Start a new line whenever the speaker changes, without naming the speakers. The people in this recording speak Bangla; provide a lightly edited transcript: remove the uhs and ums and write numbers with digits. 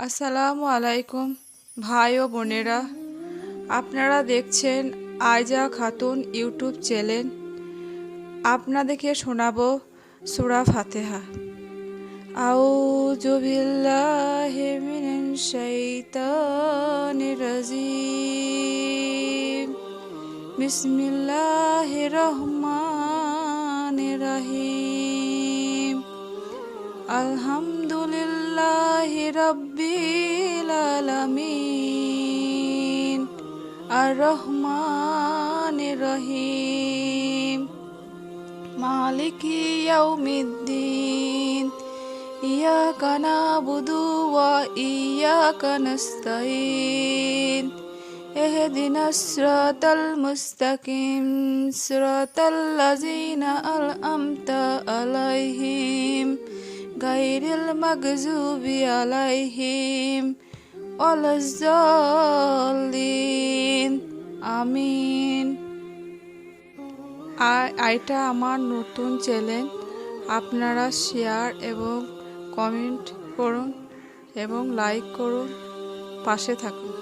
আসসালামু আলাইকুম ভাই ও বোনেরা, আপনারা দেখছেন আয়জা খাতুন ইউটিউব চ্যানেল। আপনাদেরকে শোনাবো সূরা ফাতিহা। আউযু বিল্লাহি মিনাশ শাইতানির রাজিম। বিসমিল্লাহির রহমানির রহিম। আলহামদুলিল্লাহি রাব্বিল আলামিন। আর রহমানির রহিম। মালিকি ইয়াউমিদ্দিন। ইয়াকা নাবুদু ওয়া ইয়াকা নাস্তাইন। ইহদিনাস সিরাতাল মুস্তাকিম। সিরাতাল্লাযীনা আন'আমতা আলাইহিম গায়রিল মাগযুবি আলাইহিম ওয়ালাজ-জালিন। আমিন। এটা আমার নতুন চ্যানেল। আপনারা শেয়ার এবং কমেন্ট করুন এবং লাইক করুন, পাশে থাকুন।